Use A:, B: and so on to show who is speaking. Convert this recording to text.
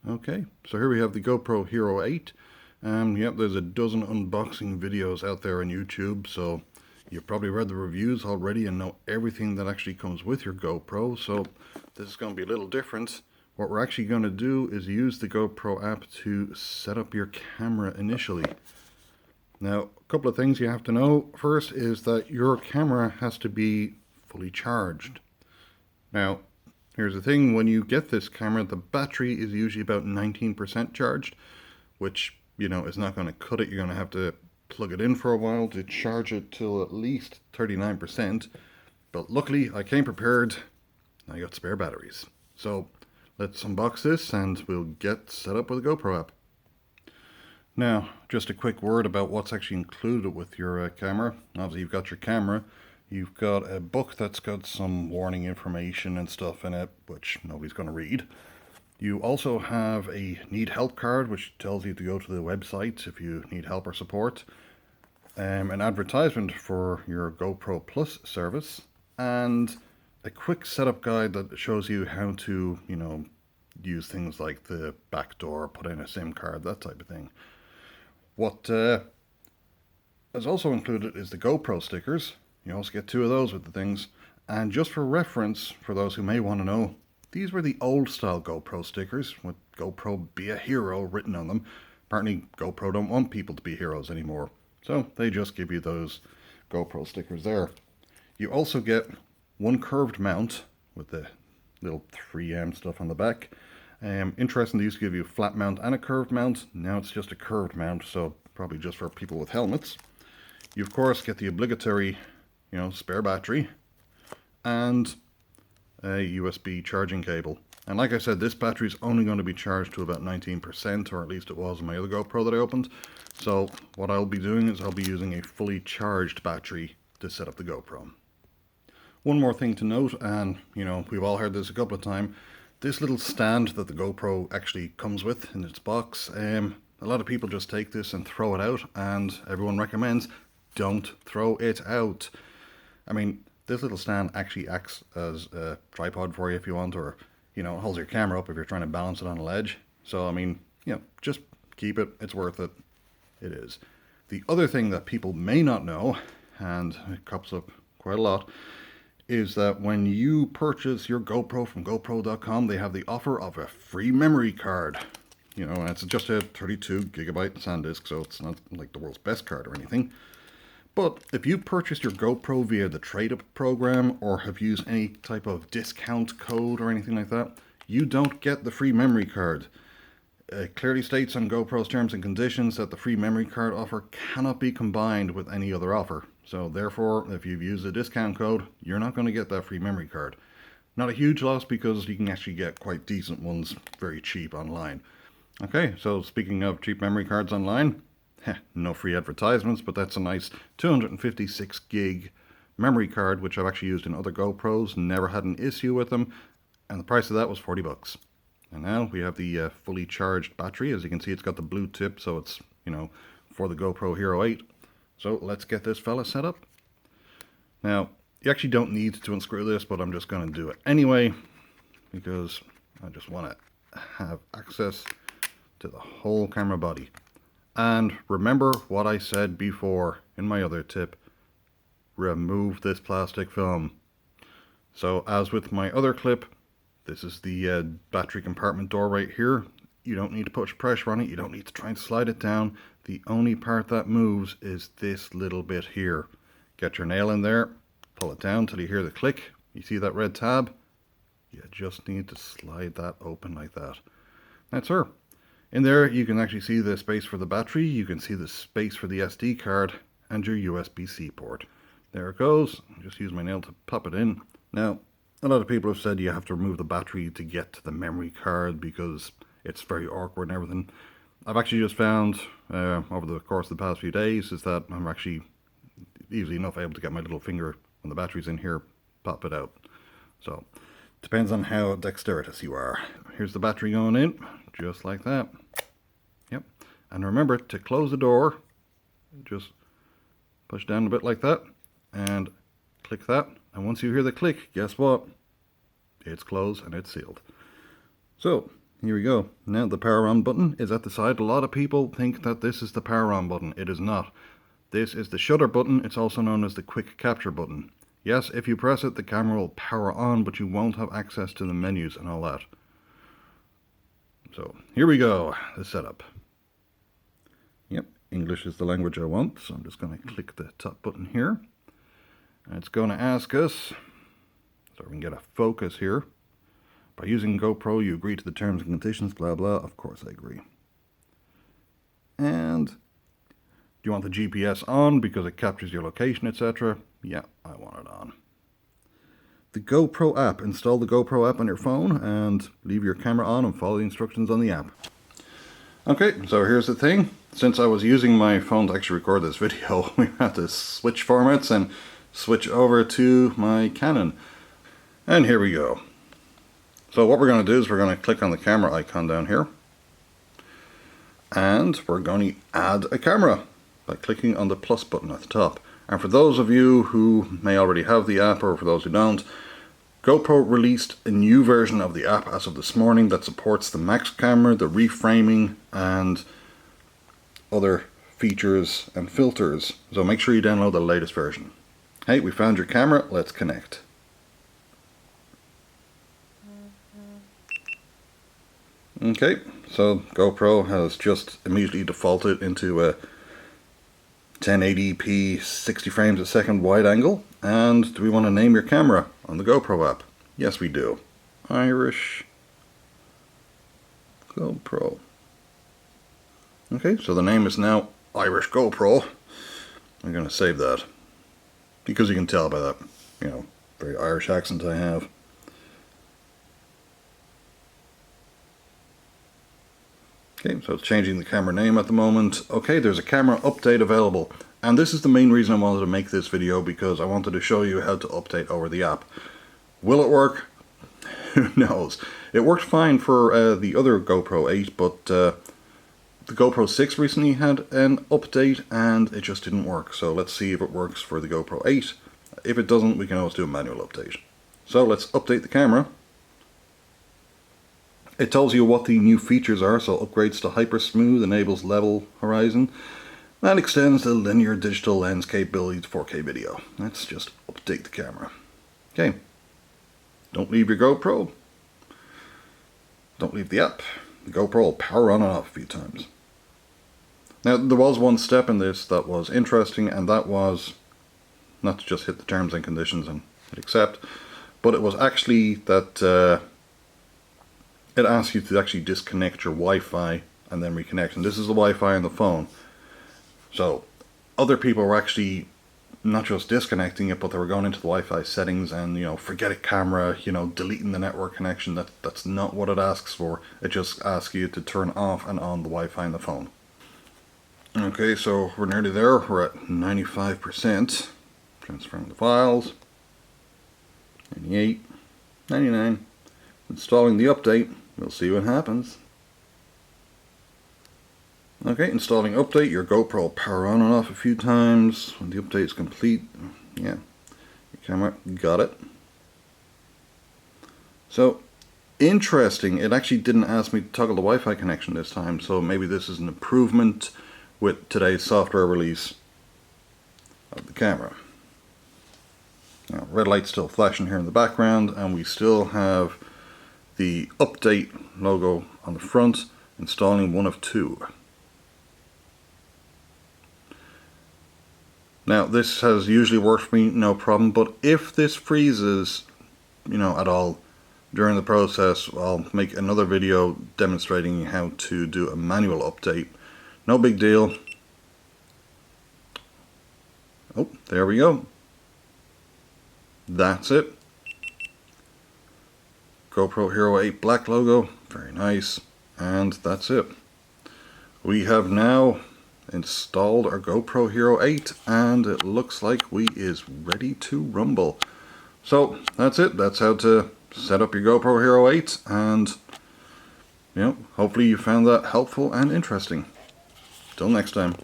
A: Okay, so here we have the GoPro Hero 8. Yep, there's a dozen unboxing videos out there on YouTube, so you've probably read the reviews already and know everything that actually comes with your GoPro, so this is going to be a little different. What we're actually going to do is use the GoPro app to set up your camera initially. Now, a couple of things you have to know. First is that your camera has to be fully charged. Now, here's the thing, when you get this camera, the battery is usually about 19% charged, which, is not going to cut it. You're going to have to plug it in for a while to charge it till at least 39%. But luckily, I came prepared. I got spare batteries. So let's unbox this and we'll get set up with the GoPro app. Now, just a quick word about what's actually included with your camera. Obviously, you've got your camera. You've got a book that's got some warning information and stuff in it, which nobody's going to read. You also have a need help card, which tells you to go to the website if you need help or support. An advertisement for your GoPro Plus service, and a quick setup guide that shows you how to, use things like the back door, put in a SIM card, that type of thing. What is also included is the GoPro stickers. You also get 2 of those with the things. And just for reference, for those who may want to know, these were the old style GoPro stickers with GoPro Be a Hero written on them. Apparently GoPro don't want people to be heroes anymore, so they just give you those GoPro stickers there. You also get one curved mount with the little 3M stuff on the back. Interesting, they used to give you a flat mount and a curved mount. Now it's just a curved mount, so probably just for people with helmets. You of course get the obligatory spare battery, and a USB charging cable. And like I said, this battery is only going to be charged to about 19%, or at least it was in my other GoPro that I opened. So what I'll be doing is I'll be using a fully charged battery to set up the GoPro. One more thing to note, and we've all heard this a couple of times, this little stand that the GoPro actually comes with in its box, a lot of people just take this and throw it out, and everyone recommends don't throw it out. I mean, this little stand actually acts as a tripod for you if you want, or, it holds your camera up if you're trying to balance it on a ledge. So, I mean, just keep it. It's worth it. It is. The other thing that people may not know, and it comes up quite a lot, is that when you purchase your GoPro from GoPro.com, they have the offer of a free memory card. And it's just a 32GB SanDisk, so it's not like the world's best card or anything. But if you purchased your GoPro via the trade-up program or have used any type of discount code or anything like that, you don't get the free memory card. It clearly states on GoPro's terms and conditions that the free memory card offer cannot be combined with any other offer. So therefore, if you've used a discount code, you're not going to get that free memory card. Not a huge loss because you can actually get quite decent ones very cheap online. Okay, so speaking of cheap memory cards online, no free advertisements, but that's a nice 256 gig memory card, which I've actually used in other GoPros, never had an issue with them, and the price of that was 40 bucks. And now we have the fully charged battery. As you can see, it's got the blue tip, so it's, for the GoPro Hero 8. So let's get this fella set up. Now, you actually don't need to unscrew this, but I'm just going to do it anyway, because I just want to have access to the whole camera body. And remember what I said before in my other tip, remove this plastic film. So as with my other clip, this is the battery compartment door right here. You don't need to put pressure on it, you don't need to try and slide it down. The only part that moves is this little bit here. Get your nail in there, pull it down till you hear the click. You see that red tab? You just need to slide that open like that. That's her. In there, you can actually see the space for the battery, you can see the space for the SD card, and your USB-C port. There it goes. Just use my nail to pop it in. Now, a lot of people have said you have to remove the battery to get to the memory card because it's very awkward and everything. I've actually just found, over the course of the past few days, is that I'm actually easily enough able to get my little finger when the battery's in here, pop it out. So, depends on how dexterous you are. Here's the battery going in, just like that. Yep. And remember to close the door, just push down a bit like that, and click that. And once you hear the click, guess what? It's closed and it's sealed. So, here we go. Now the power on button is at the side. A lot of people think that this is the power on button. It is not. This is the shutter button. It's also known as the quick capture button. Yes, if you press it, the camera will power on, but you won't have access to the menus and all that. So here we go, the setup. Yep, English is the language I want, so I'm just going to click the top button here. And it's going to ask us, so we can get a focus here. By using GoPro, you agree to the terms and conditions, blah blah. Of course I agree. And do you want the GPS on because it captures your location, etc.? Yeah, I want it on. The GoPro app. Install the GoPro app on your phone and leave your camera on and follow the instructions on the app. Okay, so here's the thing. Since I was using my phone to actually record this video, we had to switch formats and switch over to my Canon. And here we go. So what we're going to do is we're going to click on the camera icon down here. And we're going to add a camera by clicking on the plus button at the top. And for those of you who may already have the app, or for those who don't, GoPro released a new version of the app as of this morning that supports the max camera, the reframing, and other features and filters. So make sure you download the latest version. Hey, we found your camera, let's connect. Okay, so GoPro has just immediately defaulted into a 1080p 60 frames a second wide angle. And do we want to name your camera on the GoPro app? Yes, we do. Irish GoPro. Okay, so the name is now Irish GoPro. I'm going to save that because you can tell by that, you know, very Irish accent I have. Okay, so it's changing the camera name at the moment. Okay, there's a camera update available. And this is the main reason I wanted to make this video, because I wanted to show you how to update over the app. Will it work? Who knows? It worked fine for the other GoPro 8, but the GoPro 6 recently had an update and it just didn't work. So let's see if it works for the GoPro 8. If it doesn't, we can always do a manual update. So let's update the camera. It tells you what the new features are, so upgrades to hyper smooth, enables level horizon, and extends the linear digital lens capability to 4K video. Let's just update the camera. Okay, don't leave your GoPro. Don't leave the app. The GoPro will power on and off a few times. Now, there was one step in this that was interesting, and that was not to just hit the terms and conditions and hit accept, but it was actually that it asks you to actually disconnect your Wi-Fi and then reconnect. And this is the Wi-Fi on the phone. So other people were actually not just disconnecting it, but they were going into the Wi-Fi settings and, you know, forget a camera, you know, deleting the network connection. That's not what it asks for. It just asks you to turn off and on the Wi-Fi on the phone. Okay, so we're nearly there. We're at 95%. Transferring the files. 98, 99. Installing the update. We'll see what happens. Okay, installing update. Your GoPro will power on and off a few times when the update is complete. Yeah, your camera got it. So, interesting. It actually didn't ask me to toggle the Wi-Fi connection this time, so maybe this is an improvement with today's software release of the camera. Now, red light's still flashing here in the background, and we still have the update logo on the front, installing one of two. Now, this has usually worked for me, no problem, but if this freezes, you know, at all during the process, I'll make another video demonstrating how to do a manual update. No big deal. Oh, there we go. That's it. GoPro Hero 8 black logo, very nice, and that's it. We have now installed our GoPro Hero 8 and it looks like we is ready to rumble. So that's it. That's how to set up your GoPro Hero 8, and you know, hopefully you found that helpful and interesting. Till next time.